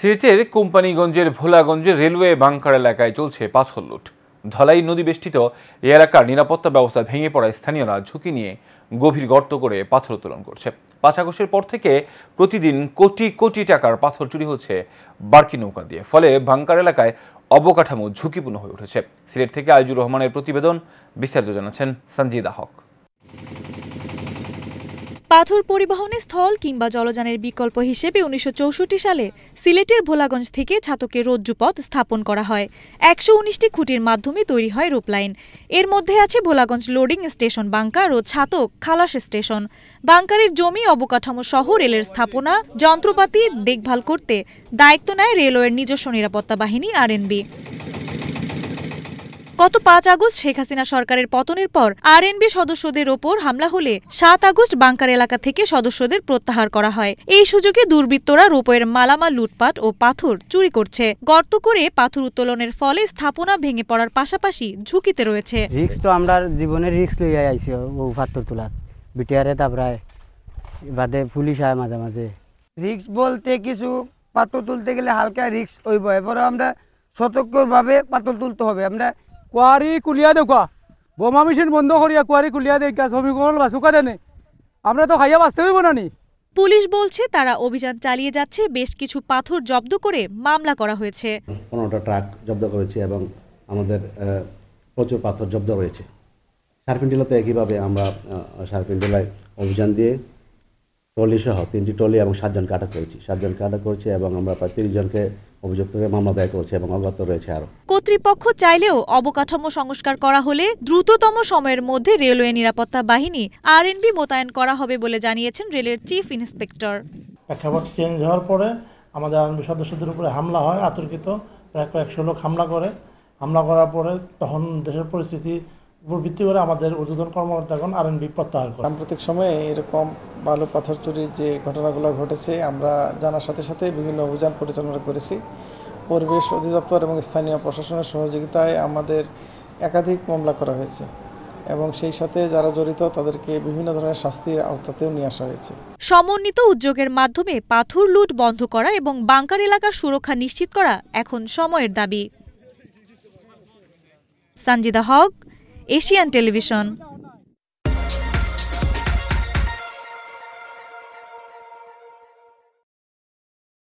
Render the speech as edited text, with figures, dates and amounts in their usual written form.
সিলেটের কোম্পানিগঞ্জের ভোলাগঞ্জের railway bunker এলাকায় চলছে পাথর লুট। ধলাই নদী বেষ্টিত এই এলাকার নিরাপত্তা ব্যবস্থা ভেঙে পড়ায় স্থানীয়রা ঝুঁকি নিয়ে গভীর গর্ত করে পাথর উত্তোলন করছে। ৫ আগস্টের পর থেকে প্রতিদিন কোটি কোটি টাকার পাথর চুরি হচ্ছে বার্কি নৌকা দিয়ে, ফলে বাংকার এলাকায় অবকাঠামো ঝুঁকিপূর্ণ হয়ে উঠেছে। সিলেট থেকে আইজুর রহমানের প্রতিবেদন, বিস্তারিত জানাচ্ছেন সঞ্জিদা হক। পাথর পরিবহনের স্থল কিংবা জলযানের বিকল্প হিসেবে ১৯৬৪ সালে সিলেটের ভোলাগঞ্জ থেকে ছাতকে রজ্জুপথ স্থাপন করা হয়। ১১৯টি খুঁটির মাধ্যমে তৈরি হয় রূপলাইন। এর মধ্যে আছে ভোলাগঞ্জ লোডিং স্টেশন বাংকার ও ছাতক খালাস স্টেশন। বাংকারের জমি, অবকাঠামো সহ রেলের স্থাপনা, যন্ত্রপাতি দেখভাল করতে দায়িত্ব নেয় রেলওয়ের নিজস্ব নিরাপত্তা বাহিনী আরএনবি। গত ৫ আগস্ট শেখ হাসিনা সরকারের পতনের পর আরএনবি সদস্যদের ওপর হামলা হলে ৭ আগস্ট বাংকার এলাকা থেকে সদস্যদের প্রত্যাহার করা হয়। এই সুযোগে দুর্বৃত্তরা রূপের মালামাল লুটপাট ও পাথর চুরি করছে। গর্ত করে পাথর উত্তোলনের ফলে স্থাপনা ভেঙে পড়ার পাশাপাশি ঝুঁকিতে রয়েছে। রিস্ক তো আমরা জীবনের রিস্ক লইয়া আইছি ও পাথর তোলার বিটিআরে তারপরে বাদে পুলিশ আয় মাঝে মাঝে। রিস্ক বলতে কিছু পাথর তুলতে গেলে হালকা রিস্ক হইব, এরপরে আমরা সতর্কভাবে পাথর তুলতে হবে। আমরা কুয়ারি কুলিয়া দেখা বোমা মেশিন বন্ধ করিয়া কুয়ারি কুলিয়া দেখা শ্রমিকল বাসুকা দেনে আমরা তো খাইয়া বাঁচতে হইব না নি। পুলিশ বলছে তারা অভিযান চালিয়ে যাচ্ছে। বেশ কিছু পাথর জব্দ করে মামলা করা হয়েছে। 15টা ট্রাক জব্দ করেছি এবং আমাদের প্রচুর পাথর জব্দ রয়েছে। সারফিনডিলাতে একইভাবে আমরা সারফিনডিলায় অভিযান দিয়ে ট্রলি সহ 3টি ট্রলি এবং 7 জনকে আটক করেছি। 7 জনকে আটক করেছি এবং আমরা প্রায় 30 জনকে অভিযুক্ত করে মামলা দায়ের করেছি এবং অজ্ঞাত রয়েছে আরো। কর্তৃপক্ষ চাইলেও অবকাঠামো সংস্কার করা হলে দ্রুততম সময়ের মধ্যে রেলওয়ে নিরাপত্তা বাহিনী আরএনবি মোতায়েন করা হবে বলে জানিয়েছেন রেলের চিফ ইন্সপেক্টর। প্রেক্ষাপট চেঞ্জ হওয়ার পরে আমাদের আরএনবি সদস্যদের উপরে হামলা হয়, আতর্কিত প্রায় 100 লোক হামলা করার পরে তখন দেশের পরিস্থিতি উপর ভিত্তি করে আমাদের ঊর্ধ্বতন কর্মকর্তাগণ আরএনবি প্রত্যাহার করে। সাম্প্রতিক সময়ে এরকম বালু পাথর চুরির যে ঘটনাগুলো ঘটেছে আমরা জানার সাথে সাথে বিভিন্ন অভিযান পরিচালনা করেছি। পরিবেশ অধিদপ্তর এবং স্থানীয় প্রশাসনের সহযোগিতায় আমাদের একাধিক মামলা করা হয়েছে এবং সেই সাথে যারা জড়িত তাদেরকে বিভিন্ন ধরনের শাস্তির আওতাতেও নিয়ে আসা হয়েছে। সমন্বিত উদ্যোগের মাধ্যমে পাথর লুট বন্ধ করা এবং বাংকার এলাকার সুরক্ষা নিশ্চিত করা এখন সময়ের দাবি। সঞ্জিদা হক, এশিয়ান টেলিভিশন।